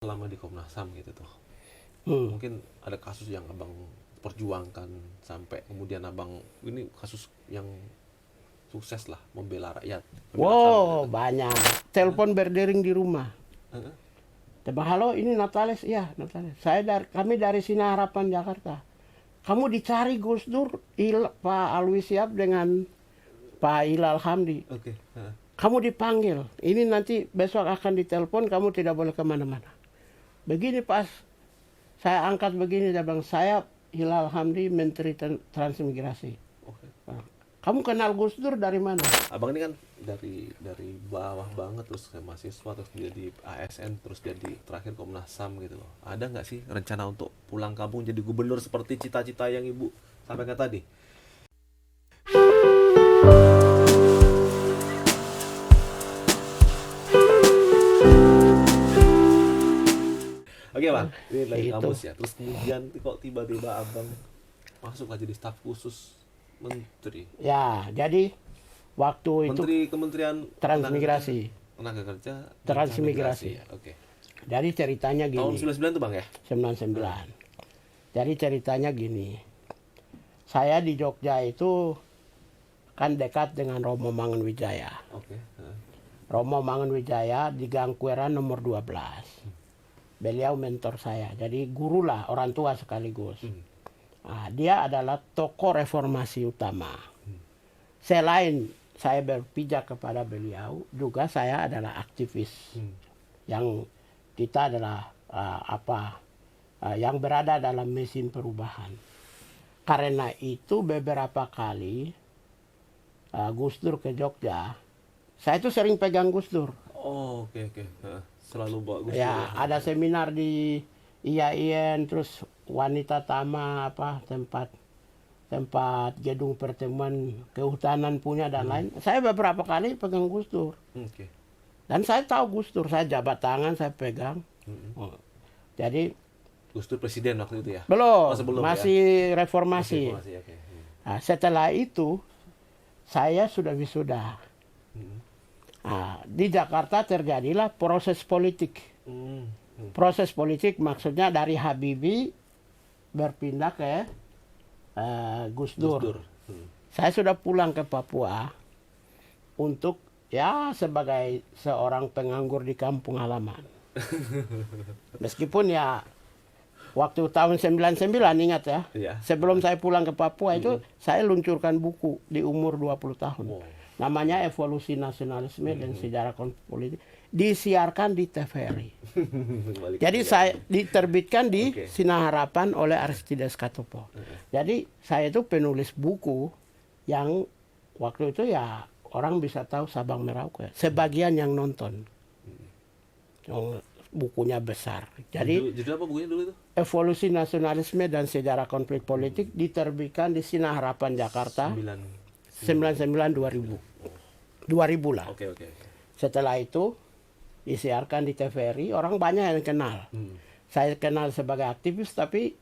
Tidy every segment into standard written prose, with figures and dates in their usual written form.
selama di Komnas HAM gitu tuh. Mungkin ada kasus yang abang perjuangkan sampai kemudian abang ini kasus yang sukses lah membela rakyat. Membela HAM gitu tuh. Banyak. Telepon berdering di rumah. Heeh. Tebak, halo, ini Natales? Iya, Natales. Kami dari Sinar Harapan Jakarta. Kamu dicari Gus Dur, Pak Alwi Siap dengan Pak Hilal Hamdi. Oke. Heeh. Kamu dipanggil. Ini nanti besok akan ditelepon, kamu tidak boleh kemana-mana. Begini pas saya angkat begini, dia bilang, saya Hilal Hamdi, Menteri Transmigrasi. Oke. Kamu kenal Gus Dur dari mana? Abang ini kan dari bawah banget, terus kayak mahasiswa, terus jadi ASN, terus jadi terakhir Komnas HAM gitu loh. Ada nggak sih rencana untuk pulang kampung jadi gubernur seperti cita-cita yang ibu sampaikan tadi? Oke bang, ini lagi Itu. kampus ya. Terus kemudian kok tiba-tiba abang masuk aja di staf khusus menteri. Ya, jadi waktu itu Menteri Kementerian Transmigrasi. Tenaga Kerja dan Transmigrasi. ya. Oke. Jadi ceritanya Tahun gini. 99 tuh bang ya? 99. Jadi ceritanya gini. Saya di Jogja itu kan dekat dengan Romo Mangunwijaya. Oke. Romo Mangunwijaya di Gang Kueran nomor 12. Beliau mentor saya. Jadi guru lah, orang tua sekaligus. Nah, dia adalah tokoh reformasi utama. Selain saya berpijak kepada beliau, juga saya adalah aktivis. Yang kita adalah yang berada dalam mesin perubahan. Karena itu beberapa kali Gus Dur ke Jogja, saya itu sering pegang Gus Dur. Oh, oke. Selalu bawa Gus Dur Ya, ada seminar di IAIN, terus wanita tama tempat gedung pertemuan kehutanan punya dan lain. Saya beberapa kali pegang Gus Dur. Oke. Dan saya tahu Gus Dur, saya jabat tangan, saya pegang. Jadi Gus Dur presiden waktu itu ya? belum, Oh, sebelum masih ya? reformasi. Masih, oke. Nah, setelah itu saya sudah wisuda. Nah, di Jakarta terjadilah proses politik. Proses politik maksudnya dari Habibie berpindah ke Gus Dur. Saya sudah pulang ke Papua untuk ya sebagai seorang penganggur di kampung halaman. Meskipun ya waktu tahun 99 ingat ya. Iya. Sebelum saya pulang ke Papua itu saya luncurkan buku di umur 20 tahun. Wow. Namanya Evolusi Nasionalisme dan Sejarah Konflik Politik. Disiarkan di TVRI. Jadi saya diterbitkan di Sinar Harapan oleh Aristides Katopo. Jadi saya itu penulis buku yang waktu itu ya orang bisa tahu Sabang Merauke. Sebagian yang nonton. Bukunya besar. Jadi judul apa bukunya dulu itu? Evolusi Nasionalisme dan Sejarah Konflik Politik diterbitkan di Sinar Harapan Jakarta 99 2000 lah. Oke. Setelah itu disiarkan di TVRI, orang banyak yang kenal. Saya kenal sebagai aktivis, tapi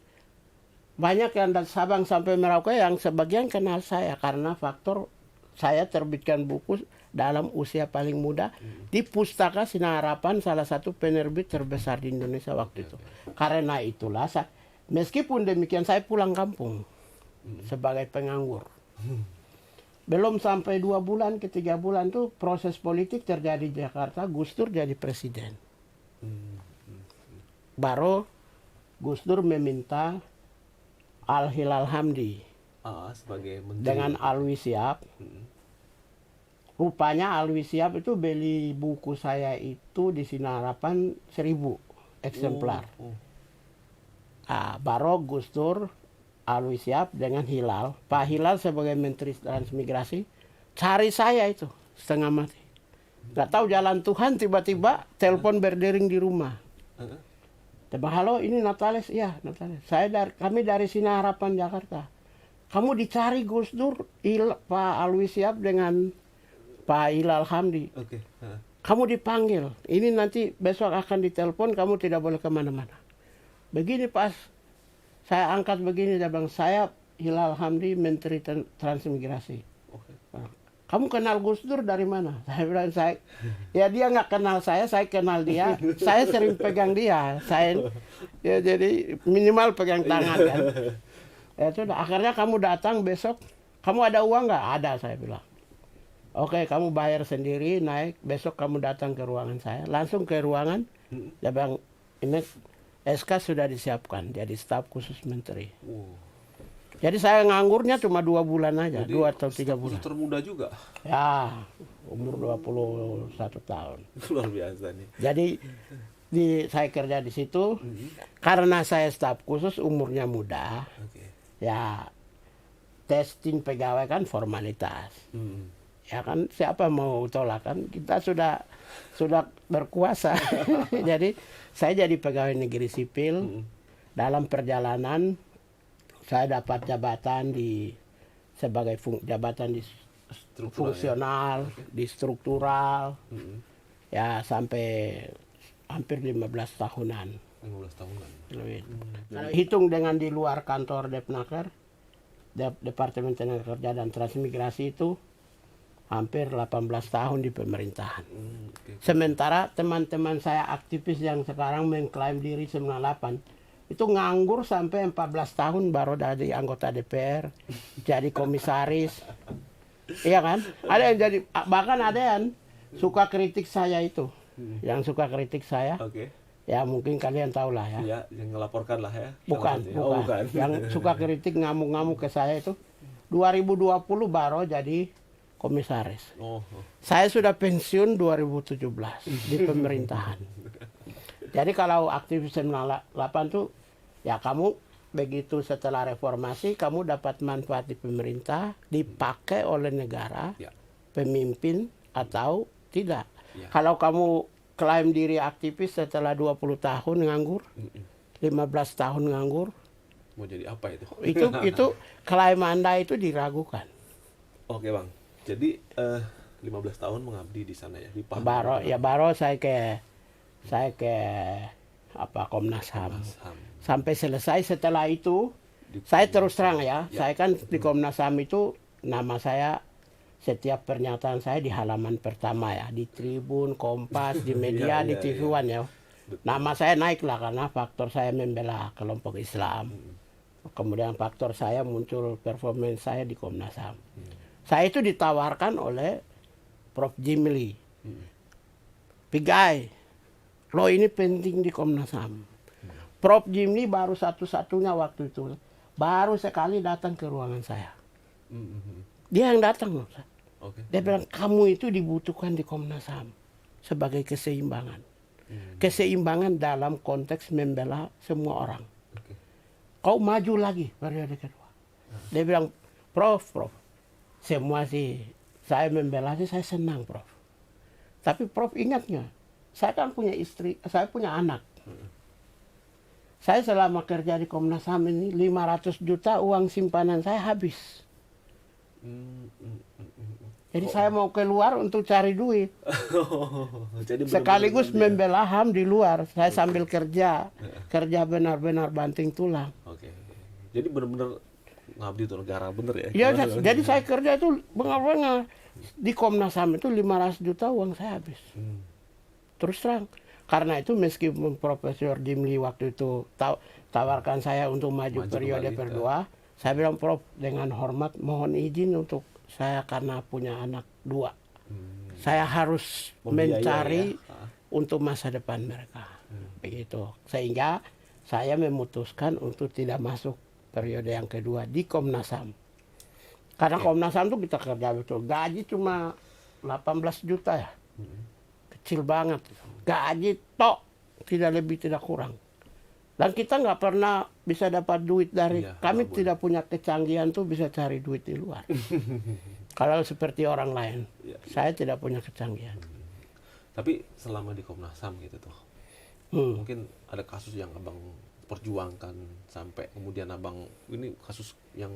banyak yang dari Sabang sampai Merauke yang sebagian kenal saya karena faktor saya terbitkan buku dalam usia paling muda di Pustaka Sinar Harapan, salah satu penerbit terbesar di Indonesia waktu itu. Karena itulah meskipun demikian saya pulang kampung sebagai penganggur. Belum sampai 2 bulan ke 3 bulan tuh proses politik terjadi di Jakarta, Gus Dur jadi presiden. Baru Gus Dur meminta Al Hilal Hamdi sebagai menteri dengan Alwi Siap. Rupanya Alwi Siap itu beli buku saya itu di Sinar Harapan 1000 eksemplar. Baru Gus Dur, Alwi Siap dengan Hilal. Pak Hilal sebagai Menteri Transmigrasi cari saya itu setengah mati. Gak tahu jalan Tuhan, tiba-tiba telepon berdering di rumah. Tebak, halo, ini Natales? Iya, Natales. Kami dari Sinar Harapan Jakarta. Kamu dicari Gus Dur, Pak Alwi Siap dengan Pak Hilal Hamdi. Oke. Kamu dipanggil. Ini nanti besok akan ditelepon, kamu tidak boleh kemana-mana. Begini pas saya angkat begini, dia bilang, saya Hilal Hamdi, Menteri Transmigrasi. kamu kenal Gus Dur dari mana? Saya bilang, ya dia nggak kenal saya kenal dia. Saya sering pegang dia. Ya jadi minimal pegang tangan kan. Ya sudah, akhirnya kamu datang besok, kamu ada uang nggak? Ada, saya bilang. Oke, kamu bayar sendiri, naik, besok kamu datang ke ruangan saya. Langsung ke ruangan, dia bilang, ini SK sudah disiapkan, jadi staf khusus menteri. Jadi saya nganggurnya cuma 2 bulan aja, Jadi 2 atau 3 bulan. termuda juga. Ya, umur 21 tahun. Luar biasa nih. Jadi saya kerja di situ, karena saya staf khusus umurnya muda, ya testing pegawai kan formalitas. Ya kan siapa mau tolak kan, kita sudah berkuasa. Jadi saya jadi pegawai negeri sipil. Dalam perjalanan saya dapat jabatan sebagai jabatan di fungsional, di struktural. Ya sampai hampir 15 tahunan. 15 tahunan. Kalau hitung dengan di luar kantor Depnaker, Departemen Tenaga Kerja dan Transmigrasi itu hampir 18 tahun di pemerintahan. Sementara teman-teman saya aktivis yang sekarang mengklaim diri 98 itu nganggur sampai 14 tahun baru dari anggota DPR, jadi komisaris. Iya kan? Ada yang jadi, bahkan ada yang suka kritik saya itu. Yang suka kritik saya. Ya mungkin kalian tahu lah ya. Ya, yang ngelaporkan lah ya. Bukan. Yang suka kritik ngamuk-ngamuk ke saya itu 2020 baru jadi komisaris. Saya sudah pensiun 2017 di pemerintahan. Jadi kalau aktivis 98 tuh ya kamu begitu setelah reformasi kamu dapat manfaat di pemerintah, dipakai oleh negara, pemimpin atau tidak. Kalau kamu klaim diri aktivis setelah 20 tahun nganggur, 15 tahun nganggur, mau jadi apa itu? Itu klaim Anda itu diragukan. Oke Bang. Jadi 15 tahun mengabdi di sana ya di Pahang. Baru saya ke Komnas HAM. Sampai selesai. Setelah itu saya terus terang ya, saya kan di Komnas HAM itu nama saya setiap pernyataan saya di halaman pertama ya, di Tribun, Kompas, di media, di TV One ya. Nama saya naik lah karena faktor saya membela kelompok Islam. Kemudian faktor saya muncul performance saya di Komnas HAM. Saya itu ditawarkan oleh Prof. Jimli. Pigai, lo ini penting di Komnas HAM. Prof. Jimli baru satu-satunya waktu itu. Baru sekali datang ke ruangan saya. Dia yang datang. Dia bilang, kamu itu dibutuhkan di Komnas HAM sebagai keseimbangan. Keseimbangan dalam konteks membela semua orang. Kau maju lagi periode kedua. Dia bilang, Prof. Semua sih, saya membela sih saya senang Prof. Tapi Prof ingatnya, saya kan punya istri, saya punya anak. Saya selama kerja di Komnas HAM ini 500 juta uang simpanan saya habis. Jadi saya mau keluar untuk cari duit. Jadi sekaligus membela HAM di luar. Saya sambil kerja benar-benar banting tulang. Jadi benar-benar ngabdi untuk negara bener ya? Ya, jadi saya kerja itu benar-benar di Komnas HAM itu 500 juta uang saya habis. Terus terang. Karena itu meskipun Profesor Jimli waktu itu tawarkan saya untuk maju periode kedua, saya bilang, Prof, dengan hormat mohon izin untuk saya karena punya anak 2. Saya harus mencari untuk masa depan mereka. Begitu. Sehingga saya memutuskan untuk tidak masuk periode yang kedua di Komnas HAM. Karena Komnas HAM itu kita kerja betul. Gaji cuma 18 juta ya. Kecil banget. Gaji tok. Tidak lebih tidak kurang. Dan kita nggak pernah bisa dapat duit dari... kami tidak punya kecanggihan tuh bisa cari duit di luar. Kalau seperti orang lain. Saya tidak punya kecanggihan. Tapi selama di Komnas HAM gitu tuh. Mungkin ada kasus yang abang perjuangkan sampai kemudian abang ini kasus yang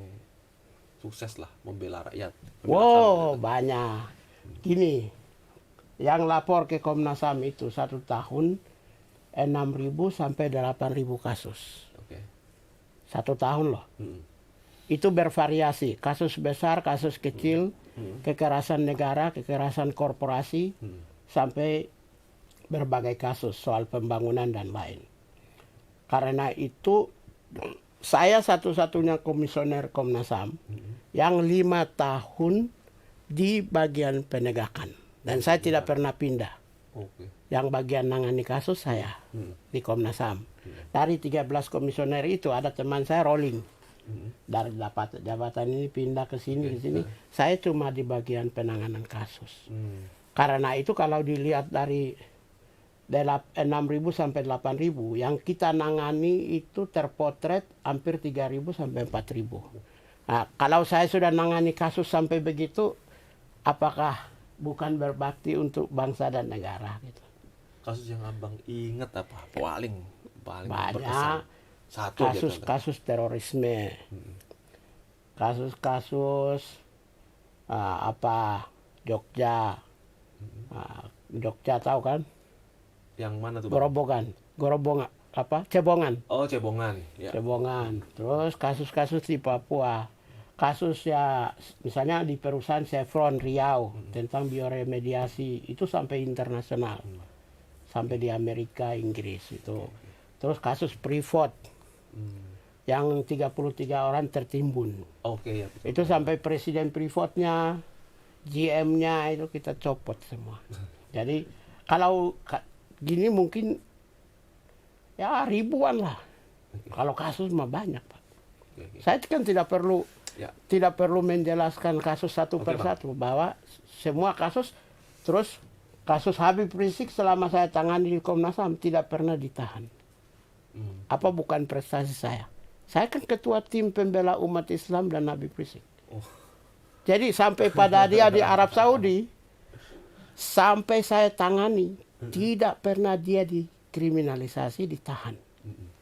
sukses lah membela rakyat. Wow, banyak. Gini, yang lapor ke Komnas HAM itu 1 tahun 6.000 sampai 8.000 kasus. 1 tahun loh. itu bervariasi, kasus besar, kasus kecil, kekerasan negara, kekerasan korporasi, sampai berbagai kasus soal pembangunan dan lain. Karena itu saya satu-satunya komisioner Komnas HAM yang 5 tahun di bagian penegakan. Dan saya tidak pernah pindah. Oke. Yang bagian nangani kasus saya di Komnas HAM. Dari 13 komisioner itu ada teman saya rolling. Dari dapat jabatan ini pindah ke sini, ke sini. Saya cuma di bagian penanganan kasus. Karena itu kalau dilihat dari 6.000 sampai 8.000 yang kita nangani itu terpotret hampir 3.000 sampai 4.000. Nah, kalau saya sudah nangani kasus sampai begitu, apakah bukan berbakti untuk bangsa dan negara gitu? Kasus yang abang ingat apa? Paling Banyak. berkesan. Satu aja, contoh. Kasus terorisme, kasus Jogja, Jogja tahu kan? Yang mana tuh, Bang? Cebongan. Oh, Cebongan. Ya. Cebongan. Terus kasus-kasus di Papua. Kasus ya misalnya di perusahaan Chevron Riau tentang bioremediasi itu sampai internasional. Sampai di Amerika, Inggris itu. Terus kasus Freeport yang 33 orang tertimbun. Oke, ya. Betul. Itu sampai presiden Freeport-nya, GM-nya itu kita copot semua. Jadi kalau gini mungkin ya ribuan lah. Kalau kasus mah banyak, Pak. Saya kan tidak perlu menjelaskan kasus satu persatu bahwa semua kasus, terus kasus Habib Rizik selama saya tangani di Komnas HAM tidak pernah ditahan. Apa bukan prestasi saya? Saya kan ketua tim pembela umat Islam dan Habib Rizik. Jadi sampai pada dia di Arab Saudi, sampai saya tangani, tidak pernah dia dikriminalisasi, ditahan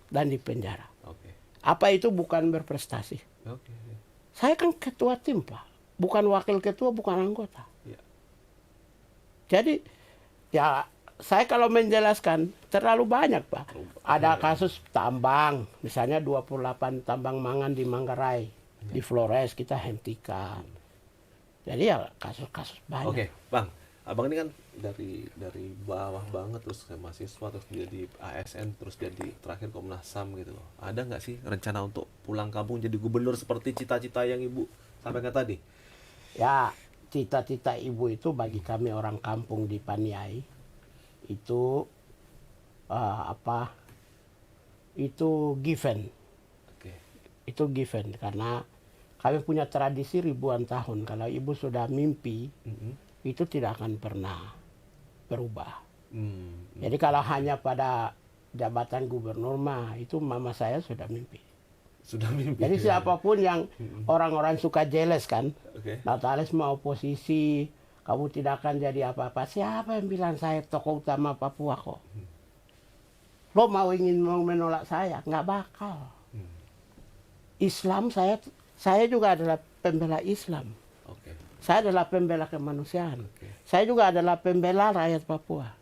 dan dipenjara. Apa itu bukan berprestasi? Saya kan ketua tim, Pak. Bukan wakil ketua, bukan anggota. Jadi ya saya kalau menjelaskan terlalu banyak, Pak. Ada kasus tambang, misalnya 28 tambang mangan di Manggarai, di Flores kita hentikan. Jadi ya kasus-kasus banyak. Oke, Bang. Abang ini kan dari bawah banget terus kayak mahasiswa terus jadi ASN terus jadi terakhir Komnas HAM gitu loh. Ada nggak sih rencana untuk pulang kampung jadi gubernur seperti cita-cita yang Ibu sampaikan tadi? Ya, cita-cita Ibu itu bagi kami orang kampung di Paniai itu itu given. Itu given karena kami punya tradisi ribuan tahun. Kalau Ibu sudah mimpi, itu tidak akan pernah berubah. Jadi kalau hanya pada jabatan gubernur mah, itu mama saya sudah mimpi. Jadi siapapun yang orang-orang suka jealous kan, Natalis mau oposisi, kamu tidak akan jadi apa-apa. Siapa yang bilang saya tokoh utama Papua kok? Lo mau menolak saya? Nggak bakal. Islam saya juga adalah pembela Islam. Saya adalah pembela kemanusiaan. Saya juga adalah pembela rakyat Papua.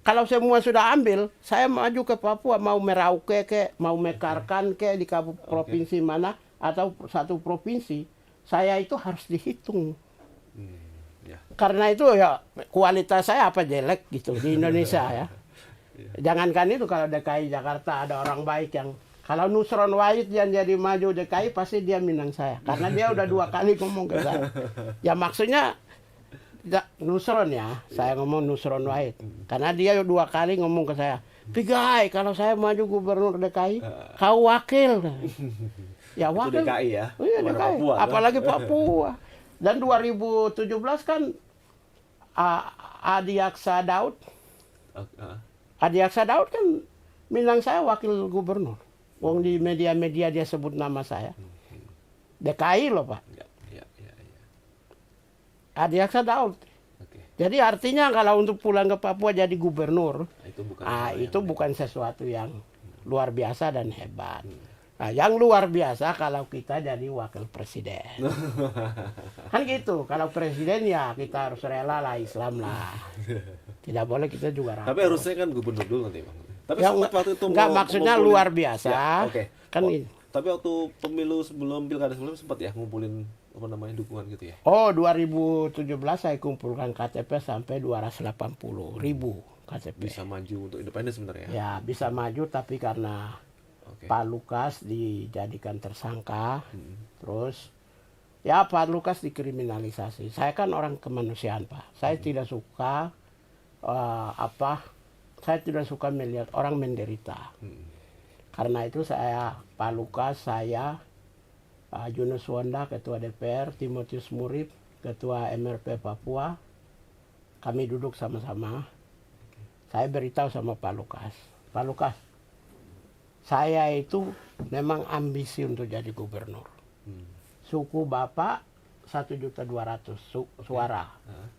Kalau semua sudah ambil, saya maju ke Papua, mau Merauke ke, mau Mekarkan ke di provinsi mana atau satu provinsi, saya itu harus dihitung. Karena itu ya kualitas saya apa jelek gitu di Indonesia ya. Jangankan itu kalau DKI Jakarta ada orang baik yang kalau Nusron Wahid yang jadi maju DKI pasti dia minang saya. Karena dia udah 2 kali ngomong ke saya. Ya maksudnya Nusron ya, saya ngomong Nusron Wahid. Karena dia 2 kali ngomong ke saya. Pigai, kalau saya maju gubernur DKI, kau wakil. Ya wakil. Itu DKI ya? Iya DKI, Papua, apalagi Papua. Dan 2017 kan Adi Aksa Daud. Adi Aksa Daud kan minang saya wakil gubernur. Wong di media-media dia sebut nama saya. DKI loh, Pak. Adi Aksa Daud. Jadi artinya kalau untuk pulang ke Papua jadi gubernur, itu bukan sesuatu yang luar biasa dan hebat. Nah, yang luar biasa kalau kita jadi wakil presiden. Kan gitu, kalau presiden ya kita harus rela lah, Islam lah. Tidak boleh kita juga ragu. Tapi harusnya kan gubernur dulu nanti, Bang. Tapi yang waktu itu enggak maksudnya luar biasa. Ya, Kan Tapi waktu pemilu sebelum pilkada sebelum sempat ya ngumpulin apa namanya dukungan gitu ya. Oh, 2017 saya kumpulkan KTP sampai 280.000 KTP. Bisa maju untuk independen sebenarnya. Ya, bisa maju tapi karena Oke. Pak Lukas dijadikan tersangka, terus ya Pak Lukas dikriminalisasi. Saya kan orang kemanusiaan, Pak. Saya tidak suka saya tidak suka melihat orang menderita. Karena itu Pak Lukas, saya, Yunus Wonda, Ketua DPR, Timotius Murib, Ketua MRP Papua, kami duduk sama-sama. Saya beritahu sama Pak Lukas, saya itu memang ambisi untuk jadi gubernur. Suku Bapak 1.200.000 suara.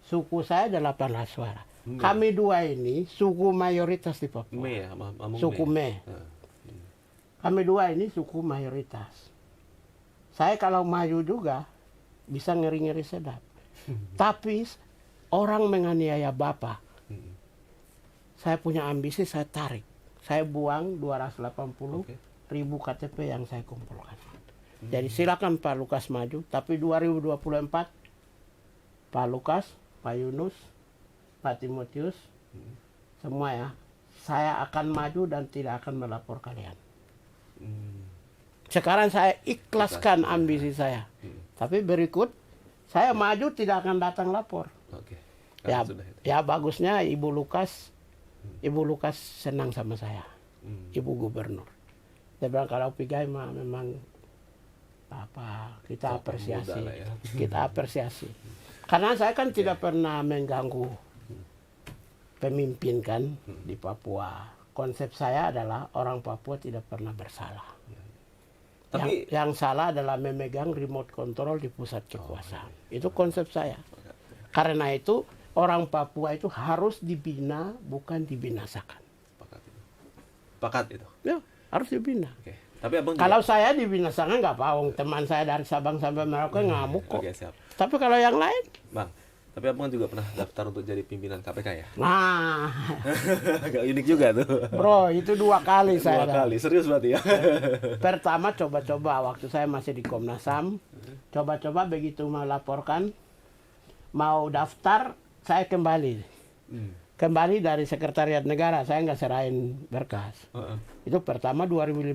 Suku saya 18 suara. Kami dua ini suku mayoritas di Papua. Me ya, Amung Suku Me. Kami dua ini suku mayoritas. Saya kalau maju juga bisa ngeri-ngeri sedap. Tapi orang menganiaya Bapak. Saya punya ambisi, saya tarik. Saya buang 280.000 KTP yang saya kumpulkan. Jadi silakan Pak Lukas maju. Tapi 2024 Pak Lukas, Pak Yunus, Pak Timotius, semua ya. Saya akan maju dan tidak akan melapor kalian. Sekarang saya ikhlaskan ambisi saya. Tapi berikut saya maju tidak akan datang lapor. Oke. Ya, Sudah itu. ya bagusnya Ibu Lukas senang sama saya. Ibu Gubernur. Dia bilang kalau Pigai mah memang kita Tokoh apresiasi. muda lah ya. Kita apresiasi. Karena saya kan tidak pernah mengganggu pemimpin kan di Papua. Konsep saya adalah orang Papua tidak pernah bersalah. Tapi Yang salah adalah memegang remote control di pusat kekuasaan. Itu konsep saya. Karena itu orang Papua itu harus dibina, bukan dibinasakan. pakat itu. Ya, harus dibina. Oke. Tapi abang Kalau saya dibinasakan nggak apa-apa. Teman saya dari Sabang sampai Merauke ngamuk kok. Oke, siap. Tapi kalau yang lain, Bang, tapi abang juga pernah daftar untuk jadi pimpinan KPK ya? nah, Agak unik juga tuh. bro, itu 2 kali saya. Dua kali, serius berarti ya? Pertama coba-coba waktu saya masih di Komnas HAM, coba-coba begitu melaporkan mau daftar, saya kembali dari Sekretariat Negara, saya nggak serahin berkas. Itu pertama 2015.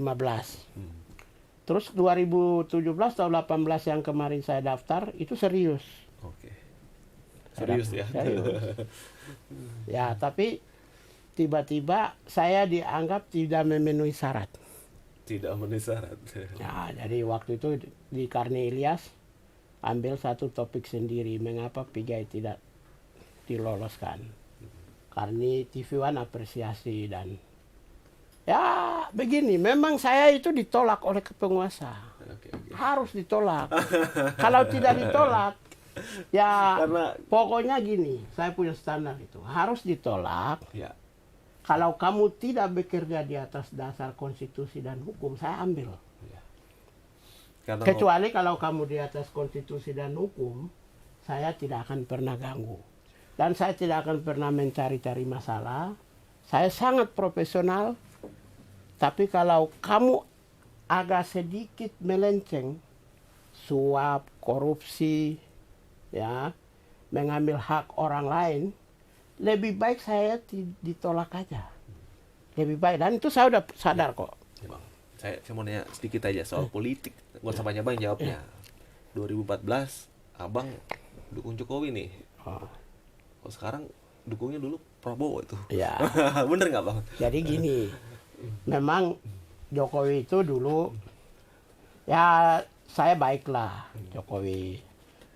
Terus 2017 atau 18 yang kemarin saya daftar itu serius. Oke. Serius ya? Serius. Ya, tapi tiba-tiba saya dianggap tidak memenuhi syarat. Tidak memenuhi syarat. Ya, jadi waktu itu di Karni Ilyas ambil satu topik sendiri mengapa Pigai tidak diloloskan. Karni TV One apresiasi dan ya begini, memang saya itu ditolak oleh penguasa. Oke. Harus ditolak. Kalau tidak ditolak, ya Karena pokoknya gini, saya punya standar itu. Harus ditolak. ya. Kalau kamu tidak bekerja di atas dasar konstitusi dan hukum, saya ambil. Karena Kecuali kalau kamu di atas konstitusi dan hukum, saya tidak akan pernah ganggu. Dan saya tidak akan pernah mencari-cari masalah. Saya sangat profesional. Tapi kalau kamu agak sedikit melenceng, suap, korupsi, ya, mengambil hak orang lain, lebih baik saya ditolak aja. Lebih baik. Dan itu saya udah sadar kok. Ya, Bang. Saya mau nanya sedikit aja soal politik. Gak usah banyak bang jawabnya. 2014 abang dukung Jokowi nih. Oh, Kalau sekarang dukungnya dulu Prabowo itu. ya. Bener nggak bang? Jadi gini, memang Jokowi itu dulu, ya saya baiklah Jokowi.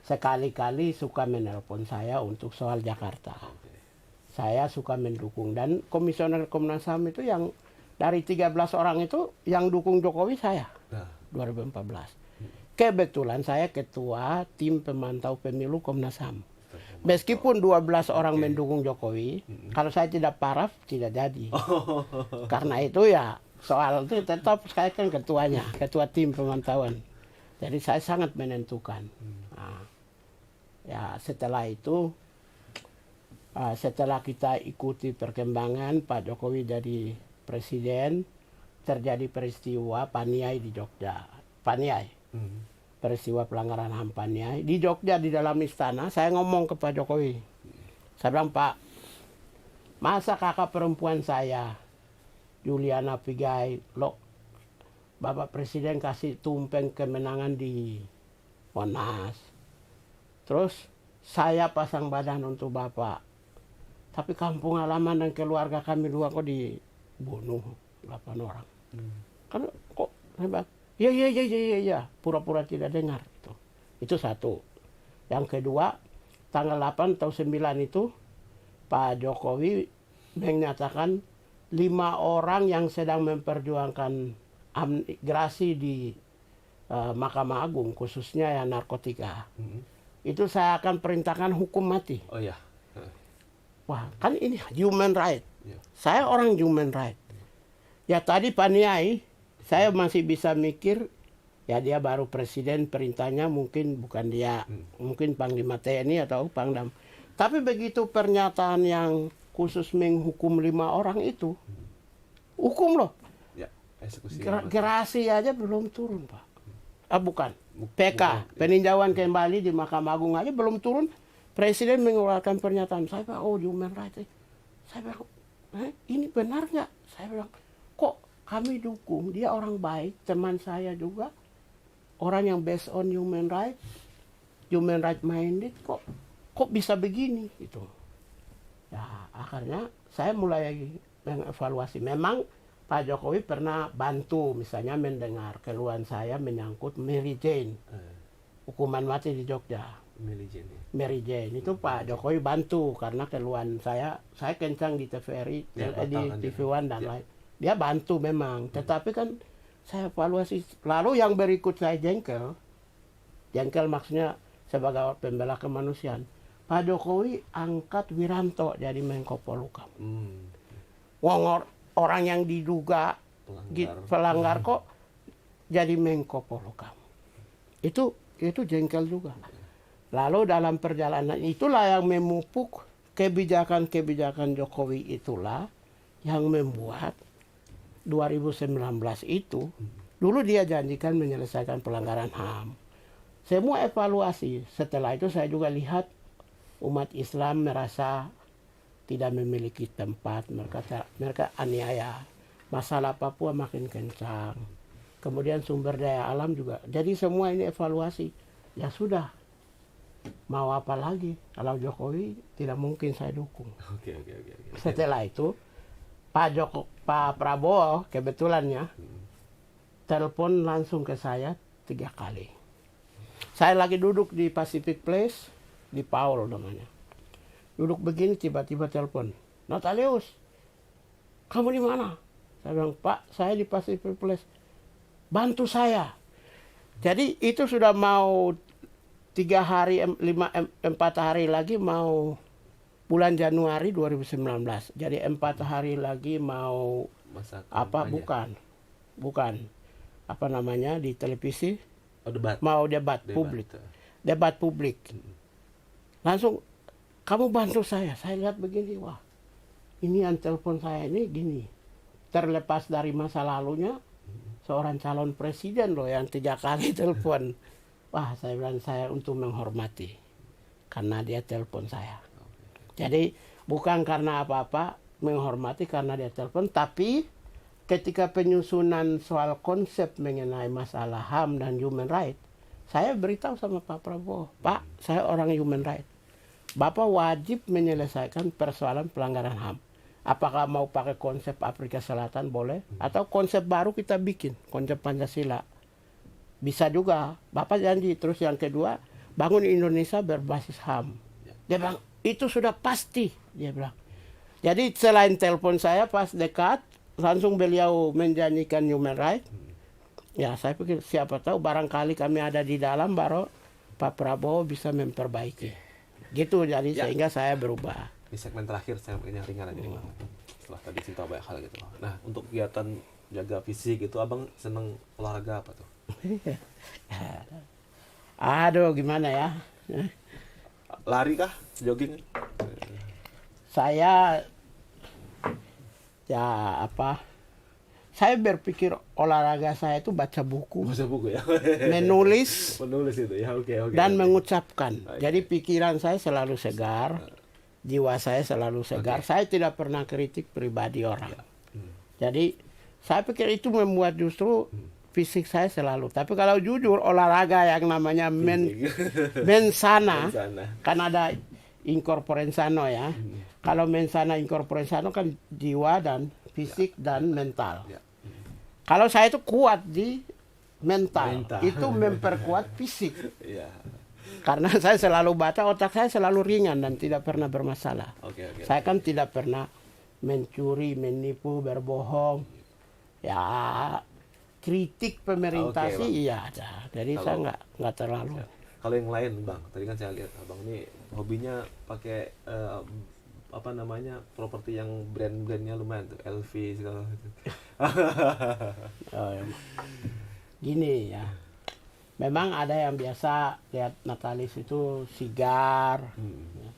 Sekali-kali suka menelpon saya untuk soal Jakarta. Saya suka mendukung. Dan komisioner Komnas HAM itu yang dari 13 orang itu yang dukung Jokowi saya. Nah, 2014. Kebetulan saya ketua tim pemantau pemilu Komnas HAM. Meskipun 12 orang mendukung Jokowi, kalau saya tidak paraf, tidak jadi. Karena itu ya, soal itu tetap saya kan ketuanya, ketua tim pemantauan. Jadi saya sangat menentukan. Nah, ya setelah itu, setelah kita ikuti perkembangan Pak Jokowi jadi presiden, terjadi peristiwa Paniai di Jogja. Paniai. Peristiwa pelanggaran HAM Paniai. Di Jogja, di dalam istana, saya ngomong ke Pak Jokowi. Saya bilang, Pak, masa kakak perempuan saya, Juliana Pigai, Bapak Presiden kasih tumpeng kemenangan di Monas. Terus saya pasang badan untuk Bapak. Tapi kampung halaman dan keluarga kami dua kok dibunuh 8 orang. Kan kok hebat. Ya, pura-pura tidak dengar itu. Itu satu. Yang kedua, tanggal 8 atau 9 itu Pak Jokowi menyatakan 5 orang yang sedang memperjuangkan gerasi di Mahkamah Agung, khususnya ya narkotika. Itu saya akan perintahkan hukum mati. Oh ya. Wah, kan ini human right. Ya. Saya orang human right. Ya tadi Paniai, saya masih bisa mikir, ya dia baru presiden, perintahnya mungkin bukan dia, mungkin Panglima TNI atau Pangdam. Tapi begitu pernyataan yang khusus menghukum 5 orang itu, hukum loh. Ya, eksekusi. Gerasi aja belum turun, Pak. Bukan. PK, bukan. peninjauan kembali di Mahkamah Agung aja belum turun. Presiden mengeluarkan pernyataan, saya bilang, oh human rights. Saya bilang, ini benar nggak? Saya bilang, kok kami dukung, dia orang baik, teman saya juga, orang yang based on human right minded, kok bisa begini gitu. Ya akhirnya saya mulai mengevaluasi. Memang Pak Jokowi pernah bantu, misalnya mendengar keluhan saya menyangkut Mary Jane, hukuman mati di Jogja. Mary Jane itu Pak Jokowi bantu karena keluhan saya kencang di TVRI, di TV One dan lain. Dia bantu memang, tetapi kan saya evaluasi. Lalu yang berikut saya jengkel maksudnya sebagai pembela kemanusiaan. Pak Jokowi angkat Wiranto jadi Menko Polhukam. Orang yang diduga pelanggar kok jadi Menko Polhukam. Itu jengkel juga. Lalu dalam perjalanan itulah yang memupuk kebijakan-kebijakan Jokowi, itulah yang membuat 2019 itu, dulu dia janjikan menyelesaikan pelanggaran HAM. Semua evaluasi. Setelah itu saya juga lihat umat Islam merasa tidak memiliki tempat, mereka aniaya. Masalah Papua makin kencang. Kemudian sumber daya alam juga. Jadi semua ini evaluasi. Ya sudah, mau apa lagi? Kalau Jokowi tidak mungkin saya dukung. Oke. Setelah itu Pak Prabowo kebetulannya telepon langsung ke saya 3 kali. Saya lagi duduk di Pacific Place, di Paul namanya. Duduk begini tiba-tiba telepon, Natalius, kamu di mana? Saya bilang, Pak, saya di Pacific Place. Bantu saya. Jadi itu sudah mau 4 hari lagi mau bulan Januari 2019. Jadi 4 hari lagi mau bukan apa namanya di televisi, mau debat publik. Langsung, kamu bantu saya lihat begini, wah ini yang telepon saya ini gini, terlepas dari masa lalunya seorang calon presiden loh yang 3 kali telepon. Wah, saya bilang, saya untuk menghormati karena dia telepon saya. Jadi bukan karena apa-apa, menghormati karena dia telepon, tapi ketika penyusunan soal konsep mengenai masalah HAM dan human right, saya beritahu sama Pak Prabowo, Pak, saya orang human right. Bapak wajib menyelesaikan persoalan pelanggaran HAM. Apakah mau pakai konsep Afrika Selatan boleh, atau konsep baru kita bikin, konsep Pancasila. Bisa juga, Bapak janji. Terus yang kedua, bangun Indonesia berbasis HAM. Dia bilang, itu sudah pasti, dia bilang. Jadi selain telepon saya pas dekat, langsung beliau menjanjikan human right. Ya saya pikir siapa tahu barangkali kami ada di dalam, baru Pak Prabowo bisa memperbaiki. Gitu, jadi sehingga saya berubah. Di segmen terakhir saya ingin ringan aja nih, Bang. Setelah tadi cerita banyak hal gitu. Nah, untuk kegiatan jaga fisik gitu, Abang seneng olahraga apa tuh? Aduh, gimana ya? Lari kah? Jogging? Saya saya berpikir olahraga saya itu baca buku, Baca buku ya. menulis, Menulis itu ya. Oke. dan Oke. mengucapkan. Baik. Jadi pikiran saya selalu segar, jiwa saya selalu segar. Oke. Saya tidak pernah kritik pribadi orang. Ya. Hmm. Jadi saya pikir itu membuat justru fisik saya selalu. Tapi kalau jujur olahraga yang namanya mensana, Sana. kan ada incorporensano ya. Kalau mensana incorporensano kan jiwa dan fisik dan mental. Ya. Kalau saya itu kuat di mental, Mental. itu memperkuat fisik. Iya. Karena saya selalu baca, otak saya selalu ringan dan tidak pernah bermasalah. Oke. Saya kan tidak pernah mencuri, menipu, berbohong. Ya, kritik pemerintah Oke, sih Bang. iya ada. Jadi saya nggak terlalu. Kalau yang lain Bang, tadi kan saya lihat Abang ini hobinya pakai apa namanya properti yang brand-brandnya lumayan tuh, LV segala gitu. Oh, ya. Gini ya, memang ada yang biasa lihat Natalis itu sigar, ya.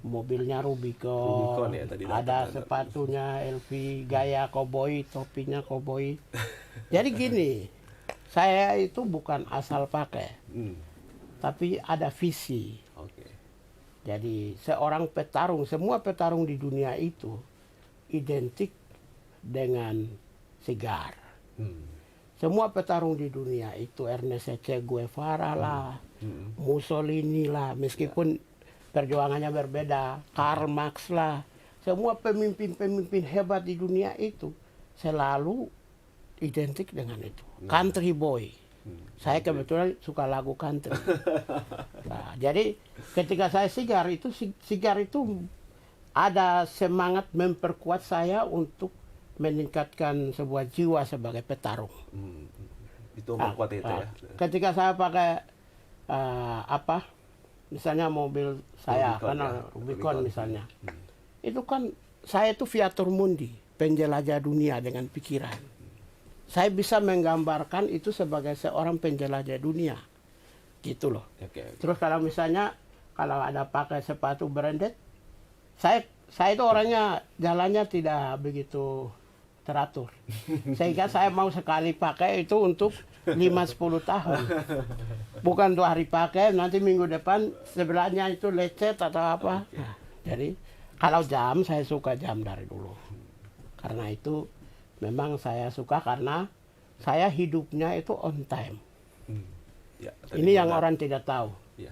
Mobilnya Rubicon ya, tadi ada datang. sepatunya LV, gaya koboi, topinya koboi. Jadi gini, saya itu bukan asal pakai, Hmm. tapi ada visi. Oke. Jadi seorang petarung, semua petarung di dunia itu identik dengan sigar. Hmm. Semua petarung di dunia itu Ernest Che Guevara lah, Mussolini lah, meskipun perjuangannya berbeda, Karl Marx lah. Semua pemimpin-pemimpin hebat di dunia itu selalu identik dengan itu. Country boy. Saya kebetulan suka lagu country. Nah, jadi ketika saya sigar itu ada semangat memperkuat saya untuk meningkatkan sebuah jiwa sebagai petarung. Hmm. Itu memperkuat itu ya. Ketika saya pakai misalnya mobil saya, Rubicon, ya. Rubicon Rubicon. misalnya, itu kan saya itu viator mundi, penjelajah dunia dengan pikiran. Saya bisa menggambarkan itu sebagai seorang penjelajah dunia, gitu loh. Oke. Terus kalau misalnya kalau ada pakai sepatu branded, saya itu orangnya jalannya tidak begitu teratur. Sehingga saya mau sekali pakai itu untuk 5-10 tahun. Bukan 2 hari pakai, nanti minggu depan sebelahnya itu lecet atau apa. Nah, jadi kalau jam, saya suka jam dari dulu. Karena itu memang saya suka karena saya hidupnya itu on time. Hmm. Ya, tadi Ini yang benar. orang tidak tahu. Ya.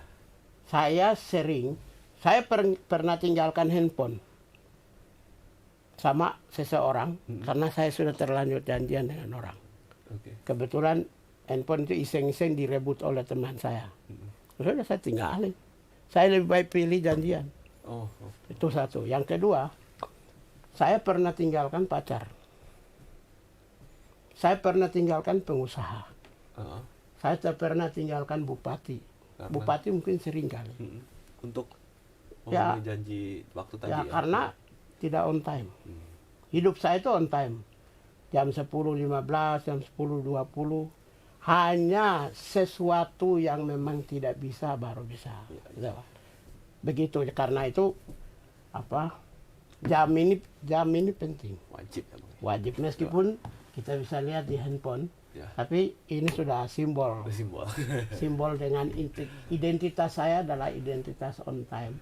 Saya pernah tinggalkan handphone sama seseorang karena saya sudah terlanjur janjian dengan orang. Oke. Kebetulan handphone itu iseng-iseng direbut oleh teman saya. Sudah saya tinggalin. Saya lebih baik pilih janjian. Oh. Itu satu. Yang kedua, saya pernah tinggalkan pacar. Saya pernah tinggalkan pengusaha. Saya pernah tinggalkan bupati. Karena? Bupati mungkin sering kali. Untuk Ya. memenuhi janji waktu tadi Ya, ya. karena tidak on time. Hidup saya itu on time. Jam 10.15, jam 10.20. Hanya sesuatu yang memang tidak bisa baru bisa. Gitu. Begitu. Karena itu jam ini penting. Wajib ya, Bang. Wajib meskipun kita bisa lihat di handphone. Ya. Tapi ini sudah simbol. Ada simbol. Simbol dengan identitas saya adalah identitas on time.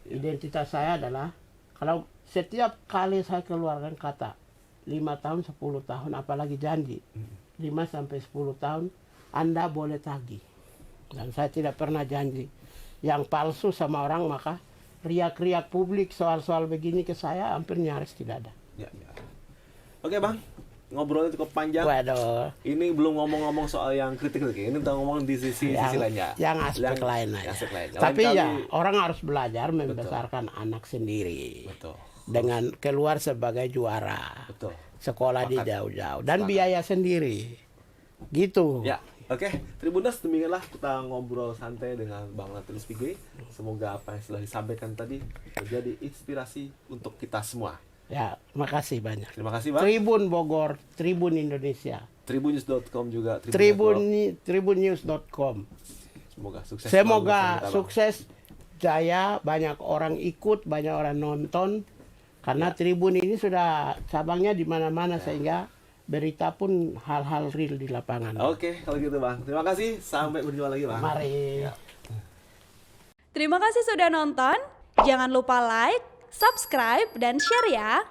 Identitas saya adalah kalau setiap kali saya keluarkan kata 5 tahun, 10 tahun, apalagi janji 5 sampai 10 tahun, Anda boleh tagih. Dan saya tidak pernah janji yang palsu sama orang, maka riak-riak publik soal-soal begini ke saya hampir nyaris tidak ada. Ya. Oke, Bang. Ngobrolnya cukup panjang. Waduh. Ini belum ngomong-ngomong soal yang kritik. Ini kita ngomong di sisi lainnya. Yang aspek lain aja. Aspek lain. Tapi Lain ya kali- orang harus belajar membesarkan anak sendiri. Betul. Dengan keluar sebagai juara. Betul. Sekolah di Sepakat. jauh-jauh. Dan Sepakat. biaya sendiri. Gitu. Ya, oke. Tribuners, demikianlah kita ngobrol santai dengan Bang Natalis Pigai. Semoga apa yang sudah disampaikan tadi menjadi inspirasi untuk kita semua. Ya, makasih banyak. Terima kasih, Bang. Tribun Bogor, Tribun Indonesia. Tribunnews.com juga. Tribunnews.com. Semoga sukses. selalu Semoga bersama kita, Bang. sukses, jaya, banyak orang ikut, banyak orang nonton. Karena Tribun ini sudah cabangnya di mana-mana sehingga berita pun hal-hal real di lapangan. Oke, kalau gitu Bang. Terima kasih. Sampai berjumpa lagi Bang. Mari. Ya. Terima kasih sudah nonton. Jangan lupa like, subscribe, dan share ya.